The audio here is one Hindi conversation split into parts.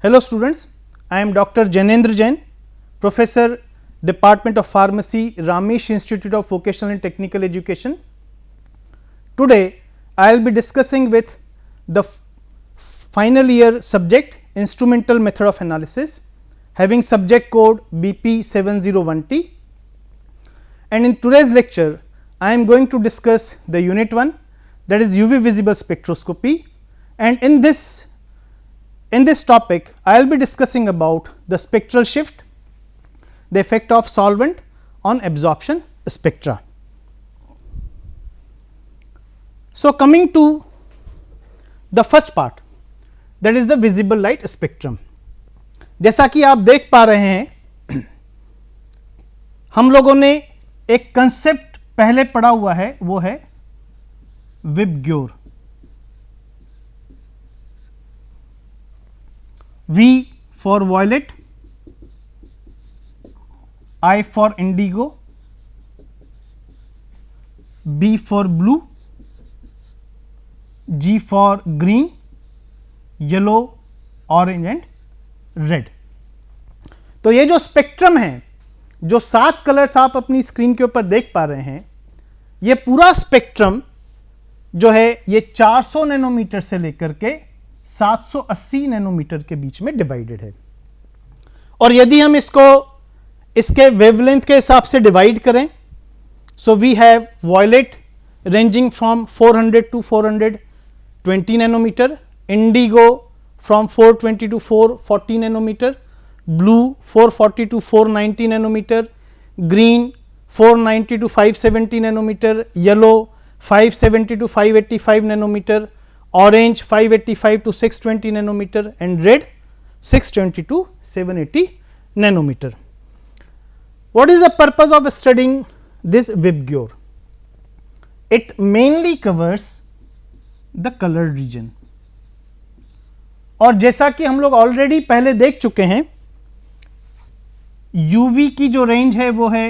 Hello students, I am Dr. Janendra Jain, Professor, Department of Pharmacy, Ramesh Institute of Vocational and Technical Education. Today I will be discussing with the final year subject Instrumental Method of Analysis having subject code BP701T, and in today's lecture I am going to discuss the unit 1, that is UV visible spectroscopy, and in this topic I will be discussing about the spectral shift, the effect of solvent on absorption spectra. So, coming to the first part, that is the visible light spectrum. जैसा कि आप देख पा रहे हैं, हम लोगों ने एक कंसेप्ट पहले पढ़ा हुआ है, वो है VIBGYOR. V for violet, I for indigo, B for blue, G for green, yellow, orange and red. तो ये जो स्पेक्ट्रम है, जो 7 कलर्स आप अपनी स्क्रीन के ऊपर देख पा रहे हैं, ये पूरा स्पेक्ट्रम जो है ये 400 नैनोमीटर से लेकर के 780 नैनोमीटर के बीच में डिवाइडेड है. और यदि हम इसको इसके वेवलेंथ के हिसाब से डिवाइड करें, so we have violet ranging from 400 to 420 nanometer, indigo from 420 to 440 nanometer, blue 440 to 490 nanometer, green 490 to 570 nanometer, yellow 570 to 585 nanometer, orange 585 to 620 nanometer and red 620 to 780 nanometer. What is the purpose of studying this VIBGYOR? It mainly covers the colored region. और जैसा कि हम लोग ऑलरेडी पहले देख चुके हैं, UV की जो रेंज है वो है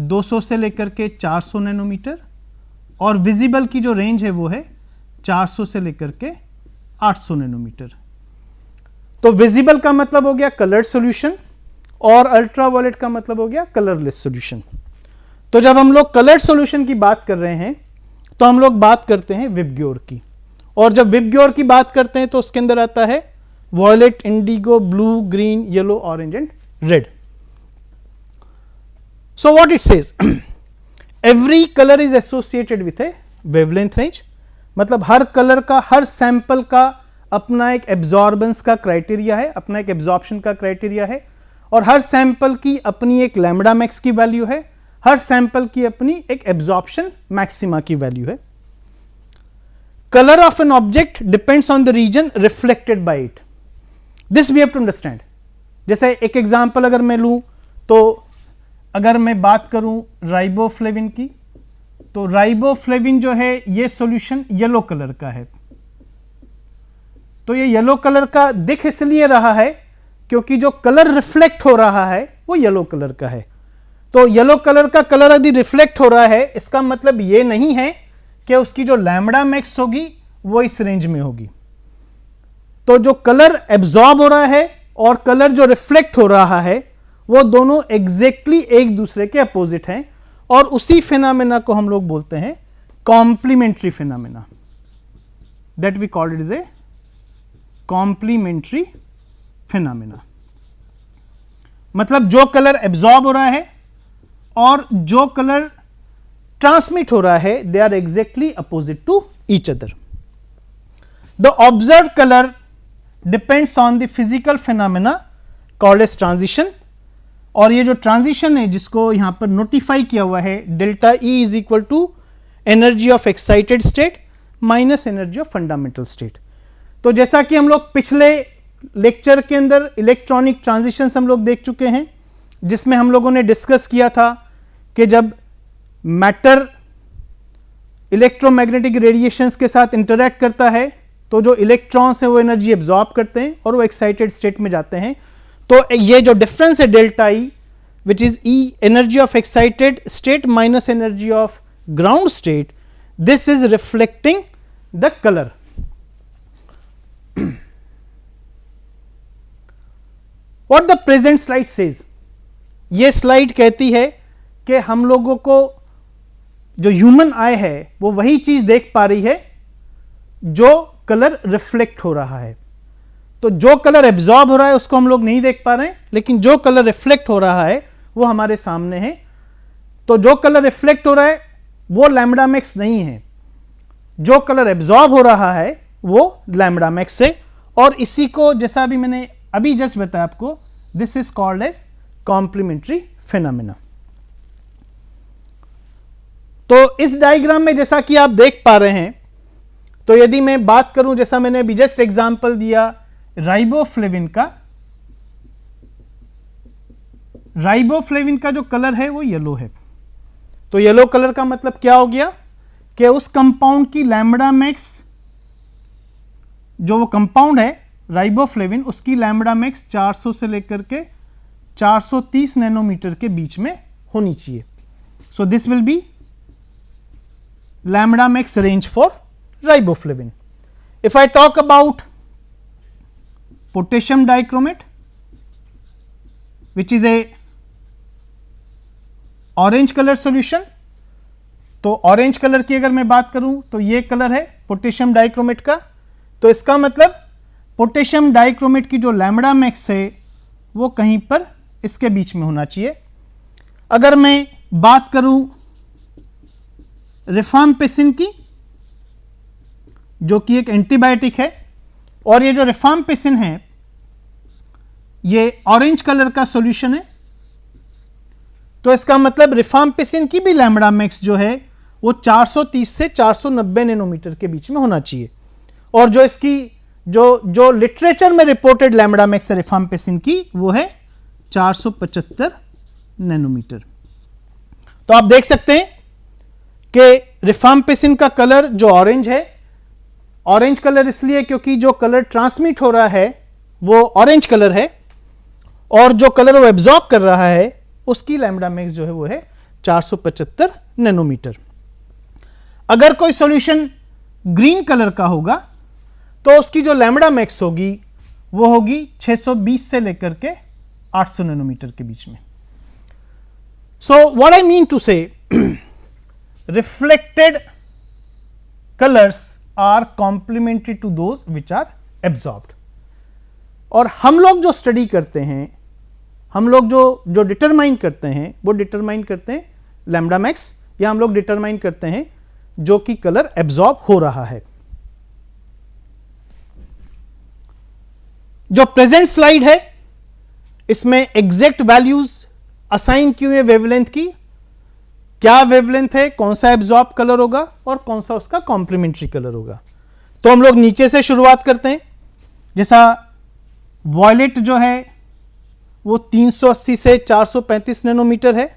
200 से लेकर के 400 नैनोमीटर और विजिबल की जो रेंज है वो है 400 से लेकर के 800 नैनोमीटर. तो विजिबल का मतलब हो गया कलर्ड सॉल्यूशन और अल्ट्रावायलेट का मतलब हो गया कलरलेस सॉल्यूशन. तो जब हम लोग कलर्ड सॉल्यूशन की बात कर रहे हैं तो हम लोग बात करते हैं विबग्योर की, और जब विबग्योर की बात करते हैं तो उसके अंदर आता है violet, indigo, blue, green, yellow, orange and red. So what it says, every colour is associated with a wavelength range. मतलब हर कलर का, हर सैंपल का अपना एक एब्जॉर्बेंस का क्राइटेरिया है, अपना एक एब्जॉर्प्शन का क्राइटेरिया है, और हर सैंपल की अपनी एक लैम्बडा मैक्स की वैल्यू है, हर सैंपल की अपनी एक एब्जॉर्प्शन मैक्सिमा की वैल्यू है. Colour of an object depends on the region reflected by it. This we have to understand. जैसे एक एग्जांपल अगर मैं लूं, तो अगर मैं बात करूं राइबोफ्लेविन की, तो राइबोफ्लेविन जो है ये सॉल्यूशन येलो कलर का है. तो ये येलो कलर का दिख इसलिए रहा है क्योंकि जो कलर रिफ्लेक्ट हो रहा है वो येलो कलर का है. तो येलो कलर का कलर यदि रिफ्लेक्ट हो रहा है, इसका मतलब ये नहीं है कि उसकी जो लैम्बडा मैक्स होगी वो इस रेंज में होगी. तो जो कलर एब्जॉर्ब हो रहा है और कलर जो रिफ्लेक्ट हो रहा है वो दोनों एग्जैक्टली एक दूसरे के अपोजिट हैं, और उसी फिनोमेना को हम लोग बोलते हैं complementary phenomena. That we called it is a complementary phenomena. मतलब जो कलर एब्जॉर्ब हो रहा है और जो कलर ट्रांसमिट हो रहा है, they are exactly opposite to each other. The observed colour depends on the physical phenomena called as transition. और ये जो ट्रांजिशन है जिसको यहां पर नोटिफाई किया हुआ है, delta E is equal to energy of excited state minus energy of fundamental state. तो जैसा कि हम लोग पिछले लेक्चर के अंदर इलेक्ट्रॉनिक ट्रांजिशंस हम लोग देख चुके हैं, जिसमें हम लोगों ने डिस्कस किया था कि जब मैटर इलेक्ट्रोमैग्नेटिक रेडिएशंस के साथ इंटरैक्ट करता है तो जो इलेक्ट्रॉन्स हैं वो एनर्जी एब्जॉर्ब करते हैं और वो एक्साइटेड स्टेट में जाते हैं. तो ये जो डिफरेंस है delta E, which is E energy of excited state minus energy of ground state, this is reflecting the colour. What the present slide says, ये स्लाइड कहती है कि हम लोगों को जो ह्यूमन आई है वो वही चीज देख पा रही है जो कलर रिफ्लेक्ट हो रहा है। तो जो कलर एब्जॉर्ब हो रहा है उसको हम लोग नहीं देख पा रहे हैं, लेकिन जो कलर रिफ्लेक्ट हो रहा है वो हमारे सामने है। तो जो कलर रिफ्लेक्ट हो रहा है वो लैम्बडा मैक्स नहीं है, जो कलर एब्जॉर्ब हो रहा है वो लैम्बडा मैक्स है। और इसी को जैसा अभी मैंने अभी जस्ट बताया आपको, this is called as complementary phenomena. तो इस डायग्राम में जैसा कि आप देख पा रहे हैं, तो यदि मैं बात करूं, जैसा मैंने अभी जस्ट एग्जांपल दिया राइबोफ्लेविन का, राइबोफ्लेविन का जो कलर है वो येलो है। तो येलो कलर का मतलब क्या हो गया कि उस कंपाउंड की लैम्बडा मैक्स, जो वो कंपाउंड है राइबोफ्लेविन, उसकी लैम्बडा मैक्स 400 से लेकर के 430 नैनोमीटर के बीच में होनी चाहिए। So this will be lambda max range for riboflavin. If I talk about potassium dichromate, which is a orange color solution, तो ऑरेंज कलर की अगर मैं बात करूं तो ये कलर है पोटेशियम डाइक्रोमेट का। तो इसका मतलब पोटेशियम डाइक्रोमेट की जो लैम्बडा मैक्स है वो कहीं पर इसके बीच में होना चाहिए। अगर मैं बात करूं रिफाम्पिसिन की, जो कि एक एंटीबायोटिक है, और ये जो रिफाम्पिसिन है ये ऑरेंज कलर का सॉल्यूशन है, तो इसका मतलब रिफाम्पिसिन की भी लैम्बडा मैक्स जो है वो 430 से 490 नैनोमीटर के बीच में होना चाहिए। और जो इसकी जो लिटरेचर में रिपोर्टेड लैम्बडा मैक्स है रिफाम्पिसिन की वो है 475 नैनोमीटर। तो आप देख सकते हैं कि रिफाम्पिसिन का कलर जो ऑरेंज है, ऑरेंज कलर इसलिए क्योंकि जो कलर ट्रांसमिट हो रहा है वो ऑरेंज कलर है, और जो कलर वो एब्जॉर्ब कर रहा है उसकी लैम्बडा मैक्स जो है वो है 475 नैनोमीटर। अगर कोई सॉल्यूशन ग्रीन कलर का होगा तो उसकी जो लैम्बडा मैक्स होगी वो होगी 620 से लेकर के 800 नैनोमीटर के बीच में। So what I mean to say, reflected colors are complementary to those which are absorbed। और हम लोग जो स्टडी करते हैं, हम लोग जो डिटरमाइन करते हैं वो डिटरमाइन करते हैं लैम्बडा मैक्स, या हम लोग डिटरमाइन करते हैं जो कि कलर एब्जॉर्ब हो रहा है। जो प्रेजेंट स्लाइड है इसमें एग्जैक्ट वैल्यूज असाइन की हुई है वेवलेंथ की, क्या वेवलेंथ है, कौन सा एब्जॉर्ब कलर होगा और कौन सा उसका कॉम्प्लीमेंट्री कलर होगा। तो हम लोग नीचे से शुरुआत करते हैं। जैसा वॉयलेट जो है वो 380 से 435 नैनोमीटर है,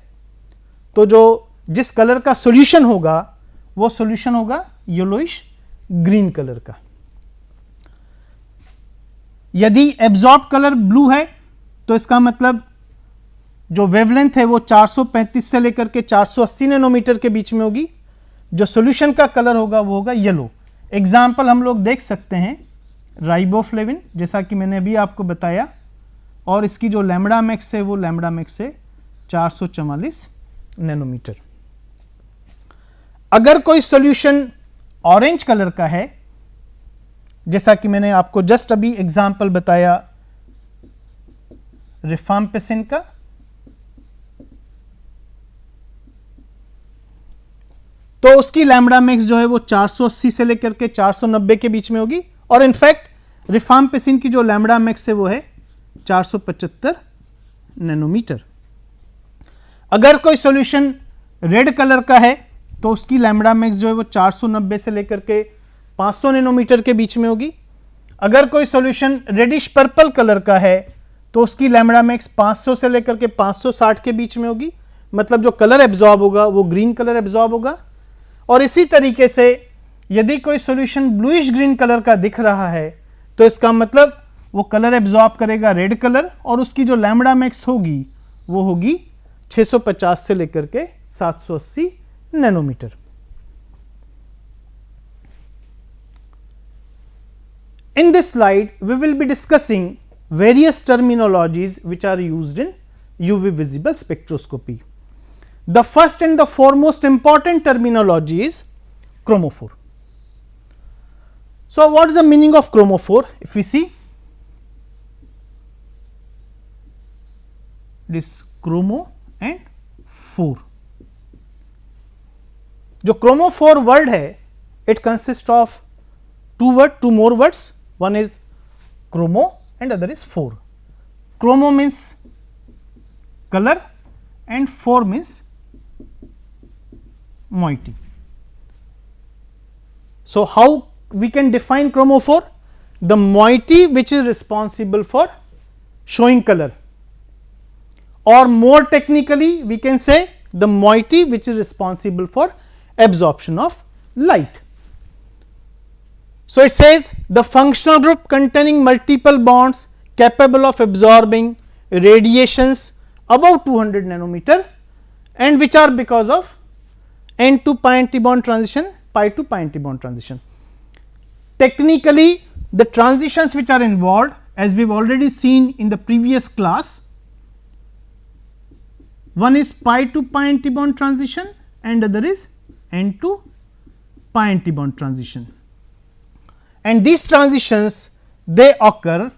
तो जो जिस कलर का सॉल्यूशन होगा वो सॉल्यूशन होगा येलोइश ग्रीन कलर का। यदि एब्जॉर्ब कलर ब्लू है तो इसका मतलब जो वेवलेंथ है वो 435 से लेकर के 480 नैनोमीटर के बीच में होगी। जो सॉल्यूशन का कलर होगा वो होगा येलो। एग्जाम्पल हम लोग देख सकते हैं राइबोफ्लेविन, जैसा कि मैंने अभी आपको बताया, और इसकी जो लैम्बडा मैक्स है वो लैम्बडा मैक्स है 444 नैनोमीटर। अगर कोई सॉल्यूशन ऑरेंज कलर का है, जैसा कि मैंने आपको जस्ट अभी एग्जाम्पल बताया रिफाम्पिसिन का, तो उसकी लैम्बडा मैक्स जो है वो 480 से लेकर के 490 के बीच में होगी। और इनफैक्ट रिफाम्पिसिन की जो लैम्बडा मैक्स है वो है 475 नैनोमीटर। अगर कोई सॉल्यूशन रेड कलर का है तो उसकी लैम्बडा मैक्स जो है वो 490 से लेकर के 500 नैनोमीटर के बीच में होगी। अगर कोई सॉल्यूशन रेडिश पर्पल कलर का है तो उसकी लैम्बडा मैक्स 500 से लेकर के 560 के बीच में होगी। मतलब जो कलर एब्जॉर्ब होगा वो ग्रीन कलर एब्जॉर्ब होगा। और इसी तरीके से यदि कोई सॉल्यूशन ब्लूइश ग्रीन कलर का दिख रहा है तो इसका मतलब वो कलर एब्जॉर्ब करेगा रेड कलर, और उसकी जो लैम्बडा मैक्स होगी वो होगी 650 से लेकर के 780 nanometre. In this slide we will be discussing various terminologies which are used in UV visible spectroscopy. The first and the foremost important terminology is chromophore. So what is the meaning of chromophore? If we see, this chromo and phore. जो chromophore word है, it consists of two more words. One is chromo and other is phore. Chromo means color and phore means moiety. So how we can define chromophore? The moiety which is responsible for showing color, or more technically we can say the moiety which is responsible for absorption of light. So it says the functional group containing multiple bonds capable of absorbing radiations above 200 nanometer and which are because of n to pi antibond transition, pi to pi antibond transition. Technically the transitions which are involved, as we have already seen in the previous class, one is pi to pi antibond transition and other is n to pi antibond transition, and these transitions they occur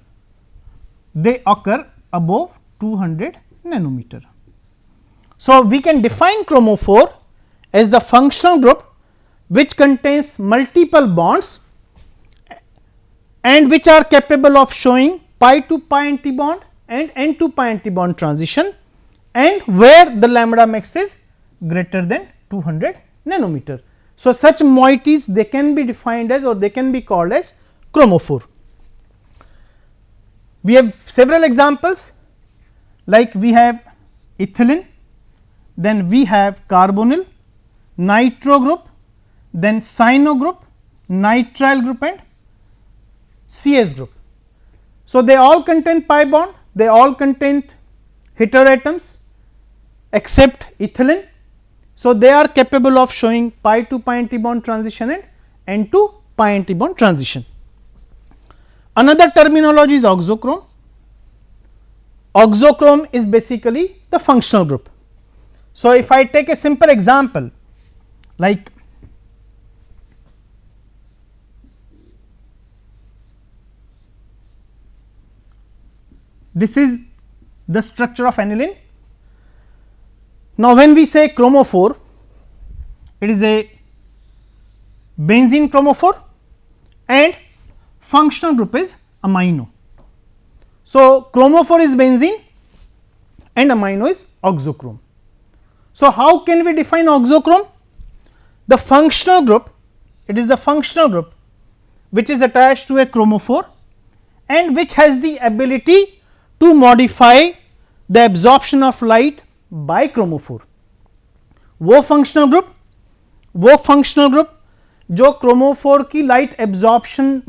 above 200 nanometer. So we can define chromophore as the functional group which contains multiple bonds and which are capable of showing pi to pi antibond and n to pi antibond transition, and where the lambda max is greater than 200 nanometer. So such moieties they can be defined as, or they can be called as chromophore. We have several examples, like we have ethylene, then we have carbonyl, nitro group, then cyano group, nitrile group and CS group. So they all contain pi bond, they all contain heteroatoms except ethylene. So they are capable of showing pi to pi antibond transition and n to pi antibond transition. Another terminology is oxochrome. Oxochrome is basically the functional group. So if I take a simple example, like this is the structure of aniline. Now when we say chromophore, it is a benzene chromophore and functional group is amino. So chromophore is benzene and amino is oxochrome. So how can we define oxochrome? The functional group, it is the functional group which is attached to a chromophore and which has the ability to modify the absorption of light by chromophore. वो functional group जो chromophore की light absorption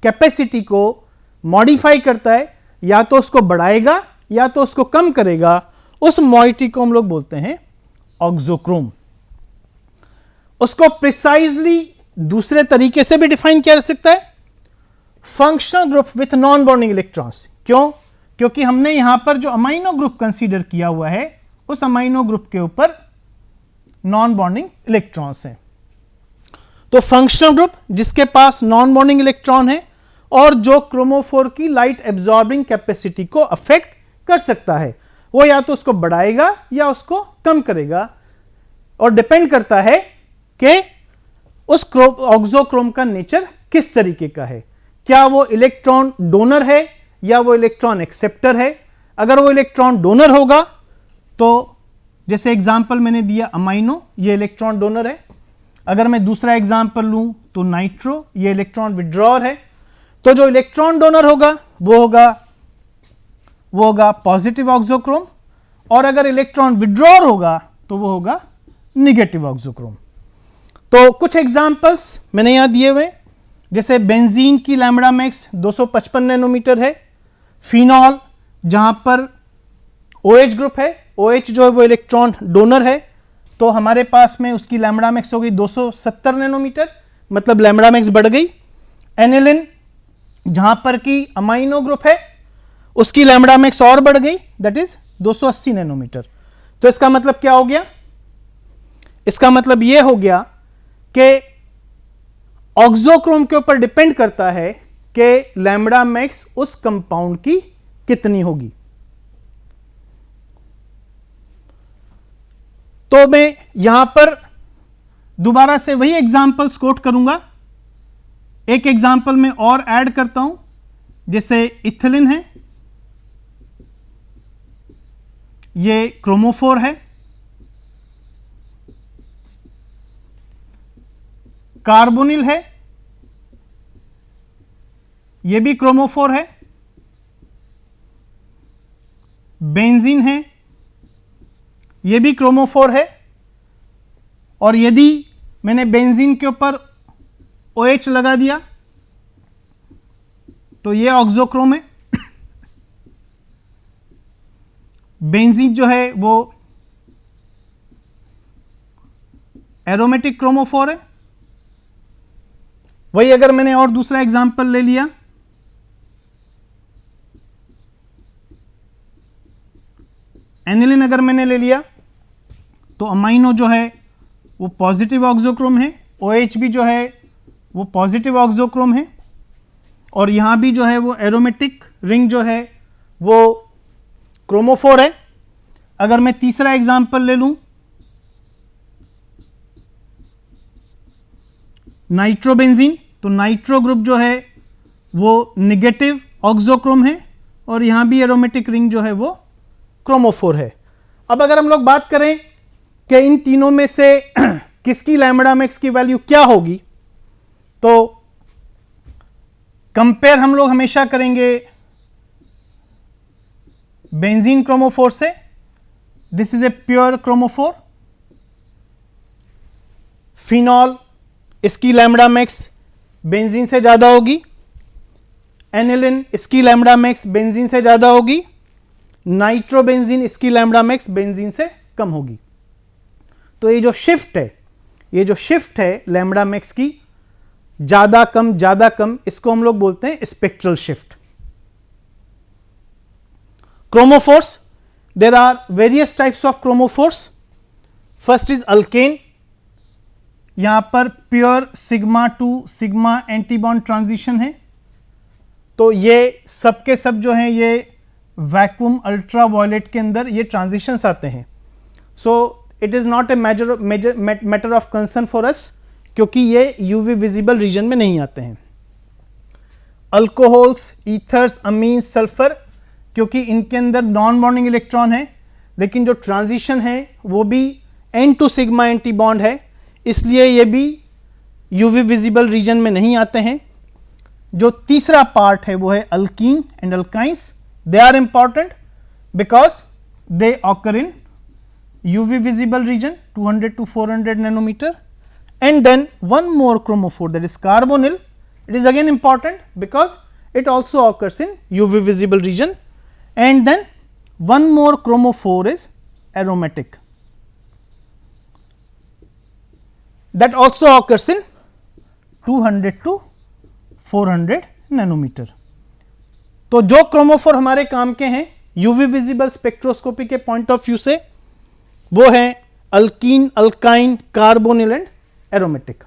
capacity को modify करता है, या तो उसको बढ़ाएगा या तो उसको कम करेगा, उस moiety को हम लोग बोलते हैं oxochrome. उसको precisely दूसरे तरीके से भी define किया जा सकता है, functional group with non bonding electrons. क्यों? क्योंकि हमने यहां पर जो अमाइनो ग्रुप कंसीडर किया हुआ है उस अमाइनो ग्रुप के ऊपर नॉन बॉन्डिंग इलेक्ट्रॉन्स हैं. तो फंक्शनल ग्रुप जिसके पास नॉन बॉन्डिंग इलेक्ट्रॉन है और जो क्रोमोफोर की लाइट एब्जॉर्बिंग कैपेसिटी को अफेक्ट कर सकता है, वो या तो उसको बढ़ाएगा या उसको कम करेगा, और डिपेंड करता है कि उस ऑक्सोक्रोम का नेचर किस तरीके का है. क्या वो इलेक्ट्रॉन डोनर है या वो इलेक्ट्रॉन एक्सेप्टर है. अगर वो इलेक्ट्रॉन डोनर होगा तो जैसे एग्जांपल मैंने दिया अमाइनो, ये इलेक्ट्रॉन डोनर है. अगर मैं दूसरा एग्जांपल लूं तो नाइट्रो, ये इलेक्ट्रॉन विड्रॉअर है. तो जो इलेक्ट्रॉन डोनर होगा वो होगा पॉजिटिव ऑक्सोक्रोम, और अगर इलेक्ट्रॉन विड्रॉअर होगा तो वो होगा निगेटिव ऑक्सोक्रोम. तो कुछ एग्जांपल्स मैंने यहां दिए हुए, जैसे बेंजीन की लैम्बडा मैक्स 255 नैनोमीटर है. फिनॉल जहां पर OH ग्रुप है, OH जो है वो इलेक्ट्रॉन डोनर है, तो हमारे पास में उसकी लैम्बडा मैक्स हो गई 270 नैनोमीटर, मतलब लैम्बडा मैक्स बढ़ गई. एनिलिन जहां पर की अमाइनो ग्रुप है उसकी लैम्बडा मैक्स और बढ़ गई, दैट इज 280 नैनोमीटर। तो इसका मतलब क्या हो गया? इसका मतलब यह हो गया कि ऑक्सोक्रोम के ऊपर डिपेंड करता है कि लैम्बडा मैक्स उस कंपाउंड की कितनी होगी। तो मैं यहां पर दोबारा से वही एग्जांपल्स कोट करूंगा। एक एग्जांपल में और ऐड करता हूं, जैसे इथिलीन है, ये क्रोमोफोर है, कार्बोनिल है, ये भी क्रोमोफोर है, बेंजीन है, ये भी क्रोमोफोर है, और यदि मैंने बेंजीन के ऊपर OH लगा दिया तो ये ऑक्सोक्रोम है। बेंजीन जो है वो एरोमेटिक क्रोमोफोर है। वही अगर मैंने और दूसरा एग्जांपल ले लिया, एनिलिन अगर मैंने ले लिया, तो अमाइनो जो है वो पॉजिटिव ऑक्सोक्रोम है, OH भी जो है वो पॉजिटिव ऑक्सोक्रोम है, और यहां भी जो है वो एरोमेटिक रिंग जो है वो क्रोमोफोर है। अगर मैं तीसरा एग्जांपल ले लूं, नाइट्रोबेंजीन, तो नाइट्रो ग्रुप जो है वो नेगेटिव ऑक्सोक्रोम है, और यहां भी एरोमेटिक रिंग जो है वो क्रोमोफोर है। अब अगर हम लोग बात करें कि इन तीनों में से किसकी लैम्बडा मैक्स की वैल्यू क्या होगी, तो कंपेयर हम लोग हमेशा करेंगे बेंजीन क्रोमोफोर से। This is a pure chromophore. Phenol, इसकी लैम्बडा मैक्स बेंजीन से ज्यादा होगी। एनिलिन, इसकी लैम्बडा मैक्स बेंजीन से ज्यादा होगी। नाइट्रोबेंजीन, इसकी लैम्बडा मैक्स बेंजीन से कम होगी। तो ये जो शिफ्ट है लैम्बडा मैक्स की, ज्यादा कम, इसको हम लोग बोलते हैं spectral shift. Chromophores, there are various types of chromophores. First is alkane, यहां पर pure sigma to sigma antibond transition है। तो ये सब के सब जो हैं ये वैक्यूम अल्ट्रा वायलेट के अंदर ये ट्रांजिशंस आते हैं। So it is not a matter of concern for us, क्योंकि ये यूवी विजिबल रीजन में नहीं आते हैं। अल्कोहल्स, ईथर्स, अमीन्स, सल्फर, क्योंकि इनके अंदर नॉन बॉन्डिंग इलेक्ट्रॉन है, लेकिन जो ट्रांजिशन है वो भी N to sigma anti bond है, इसलिए ये भी यूवी विजिबल रीजन में नहीं आते हैं। जो तीसरा पार्ट है वो है alkene and alkynes. They are important because they occur in UV visible region 200 to 400 nanometer, and then one more chromophore, that is carbonyl. It is again important because it also occurs in UV visible region, and then one more chromophore is aromatic, that also occurs in 200 to 400 nanometer. तो जो क्रोमोफोर हमारे काम के हैं यूवी विजिबल स्पेक्ट्रोस्कोपी के पॉइंट ऑफ व्यू से, वो है alkyne, alkyne, carbonyl and aromatic.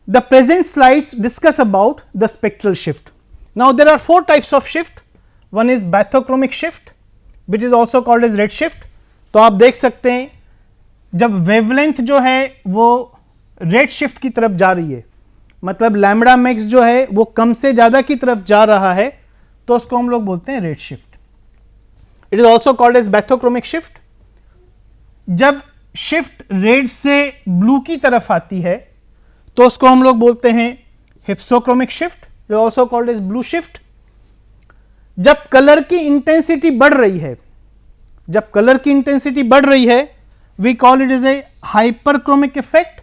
The present slides discuss about the spectral shift. Now there are 4 types of shift. One is bathochromic shift, which is also called as red shift. तो आप देख सकते हैं जब वेवलेंथ जो है वो रेड शिफ्ट की तरफ जा रही है, मतलब लैम्बडा मैक्स जो है वो कम से ज्यादा की तरफ जा रहा है, तो उसको हम लोग बोलते हैं red shift. It is also called as bathochromic shift. जब शिफ्ट रेड से ब्लू की तरफ आती है तो उसको हम लोग बोलते हैं hypsochromic shift, it is also called as blue shift. जब कलर की इंटेंसिटी बढ़ रही है, जब कलर की इंटेंसिटी बढ़ रही है, we call it is a hyperchromic effect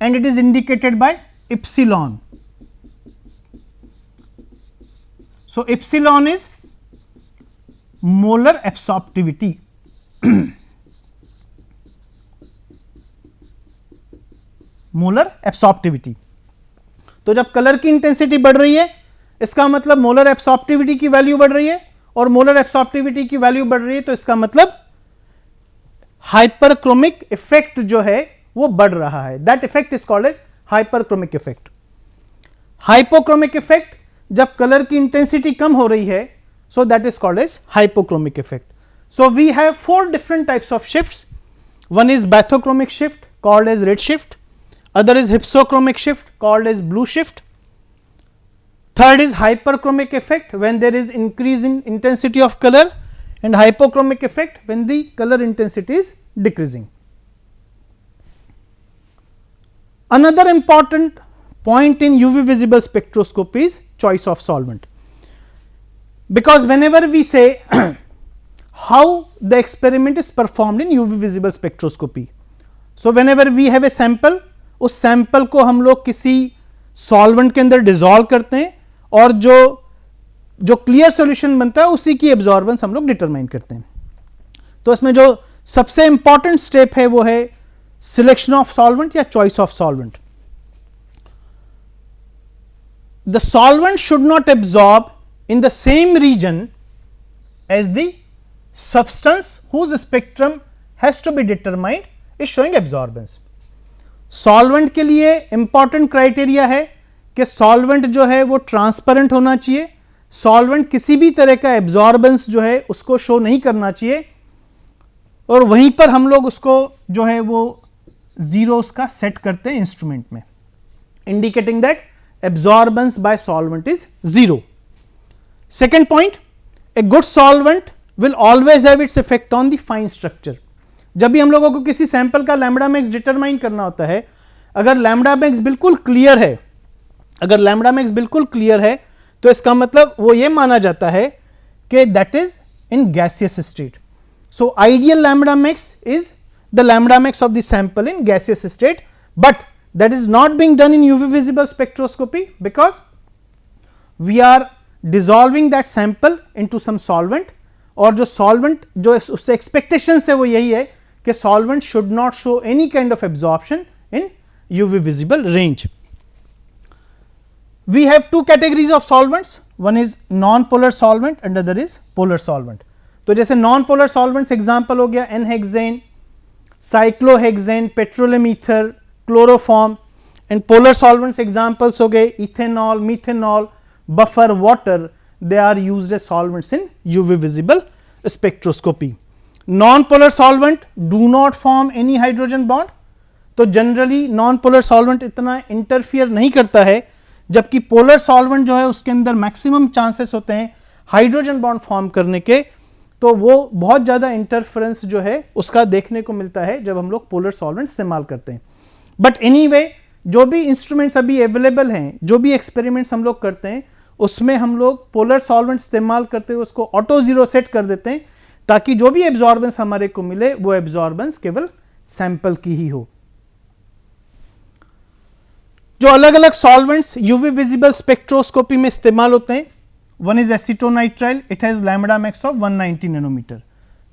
and it is indicated by epsilon. So epsilon is molar absorptivity. Molar absorptivity. तो जब कलर की इंटेंसिटी बढ़ रही है इसका मतलब मोलर एब्सॉर्प्टिविटी की वैल्यू बढ़ रही है, और मोलर एब्सॉर्प्टिविटी की वैल्यू बढ़ रही है तो इसका मतलब हाइपरक्रोमिक इफेक्ट जो है वो बढ़ रहा है. That effect is called as hyperchromic effect. Hypochromic effect जब कलर की इंटेंसिटी कम हो रही है, so that is called as hypochromic effect. So we have 4 different types of shifts. One is bathochromic shift called as red shift, other is hypsochromic shift called as blue shift, third is hyperchromic effect when there is increase in intensity of color, and hypochromic effect when the color intensity is decreasing. Another important point in UV visible spectroscopy is choice of solvent, because whenever we say how the experiment is performed in UV visible spectroscopy, so whenever we have a sample, उस सैंपल को हम लोग किसी सॉल्वेंट के अंदर डिसॉल्व करते हैं और जो क्लियर सॉल्यूशन बनता है उसी की एब्जॉर्बेंस हम लोग डिटरमाइन करते हैं. तो इसमें जो सबसे इंपॉर्टेंट स्टेप है वो है सिलेक्शन ऑफ सॉल्वेंट या choice of solvent. The solvent should not absorb in the same region as the substance whose spectrum has to be determined is showing absorbance. Solvent के लिए इंपॉर्टेंट क्राइटेरिया है कि सॉल्वेंट जो है वो ट्रांसपेरेंट होना चाहिए, सॉल्वेंट किसी भी तरह का एब्जॉर्बेंस जो है उसको शो नहीं करना चाहिए, और वहीं पर हम लोग उसको जो है वो जीरोस का सेट करते हैं इंस्ट्रूमेंट में, indicating that absorbance bye solvent is 0. Second point, a good solvent will always have its effect on the fine structure. जब भी हम लोगों को किसी सैंपल का लैम्बडा मैक्स डिटरमाइन करना होता है, अगर लैम्बडा मैक्स बिल्कुल क्लियर है, अगर लैम्बडा मैक्स बिल्कुल क्लियर है तो इसका मतलब वो ये माना जाता है कि that is in gaseous state. So ideal lambda max is the lambda max of the sample in gaseous state, but that is not being done in UV visible spectroscopy because we are dissolving that sample into some solvent, और जो सॉल्वेंट जो उससे एक्सपेक्टेशन है वो यही है कि solvent should not show any kind of absorption in UV visible range. We have 2 categories of solvents, one is non polar solvent and other is polar solvent. तो जैसे नॉन पोलर सॉल्वेंट्स एग्जांपल हो गया n hexane, cyclohexane, petroleum ether, chloroform, and polar solvents examples हो गए ethanol, methanol, buffer, water. They are used as solvents in UV visible spectroscopy. Non-polar solvent do not form any hydrogen bond. तो generally non-polar solvent इतना interfere नहीं करता है, जबकि polar solvent जो है उसके अंदर maximum chances होते हैं hydrogen bond form करने के, तो वो बहुत ज़्यादा interference जो है उसका देखने को मिलता है जब हम लोग polar solvent इस्तेमाल करते हैं. But anyway, जो भी इंस्ट्रूमेंट्स अभी अवेलेबल हैं, जो भी एक्सपेरिमेंट्स हम लोग करते हैं उसमें हम लोग पोलर सॉल्वेंट इस्तेमाल करते हुए उसको ऑटो जीरो सेट कर देते हैं ताकि जो भी एब्जॉर्बेंस हमारे को मिले वो एब्जॉर्बेंस केवल सैंपल की ही हो. जो अलग अलग सॉल्वेंट्स यूवी विजिबल स्पेक्ट्रोस्कोपी में इस्तेमाल होते हैं, one is acetonitrile, it has lambda max of 190 nanometer.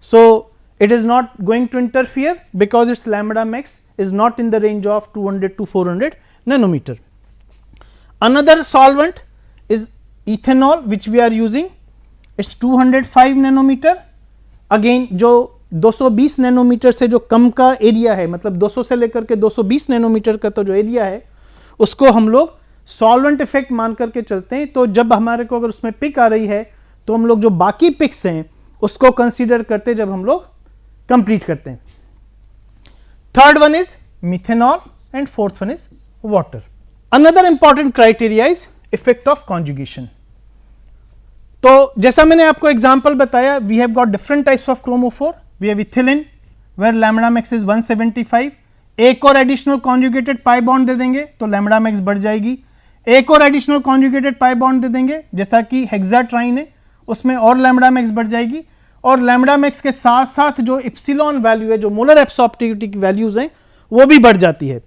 So it is not going to interfere because its lambda max is not in the range of 200 to 400 nanometer. Another solvent is ethanol which we are using, it's 205 nanometer. Again जो 220 नैनोमीटर से जो कम का एरिया है, मतलब 200 से लेकर के 220 नैनोमीटर का तो जो एरिया है उसको हम लोग सॉल्वेंट इफेक्ट मान करके चलते हैं. तो जब हमारे को अगर उसमें पिक आ रही है तो हम लोग जो बाकी पिक्स हैं उसको कंसीडर करते जब हम लोग कंप्लीट करते हैं. Third one is methanol and fourth one is water. Another important criteria is effect of conjugation. तो जैसा मैंने आपको एग्जांपल बताया, we have got different types of chromophore. We have ethylene where lambda max is 175. एक और एडिशनल कॉन्जुगेटेड पाई बॉन्ड दे देंगे तो लैम्बडा मैक्स बढ़ जाएगी. एक और एडिशनल कॉन्जुगेटेड पाई बॉन्ड दे देंगे जैसा कि हेक्साट्राइन है, उसमें और लैम्बडा मैक्स बढ़ जाएगी. और लैम्बडा मैक्स के साथ साथ जो इप्सिलॉन वैल्यू है, जो मोलर एब्सॉर्प्टिविटी की वैल्यूज हैं वो भी बढ़ जाती है.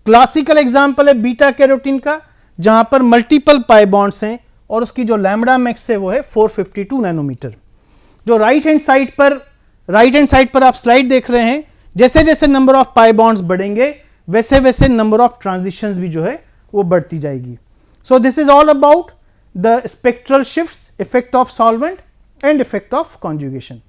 क्लासिकल एग्जांपल है बीटा कैरोटीन का, जहां पर मल्टीपल पाई बॉन्ड्स हैं और उसकी जो लैम्बडा मैक्स है वो है 452 नैनोमीटर. जो राइट हैंड साइड पर आप स्लाइड देख रहे हैं, जैसे जैसे नंबर ऑफ पाई बॉन्ड्स बढ़ेंगे वैसे वैसे नंबर ऑफ ट्रांजिशंस भी जो है वो बढ़ती जाएगी. So this is all about the spectral shifts, effect of solvent and effect of conjugation.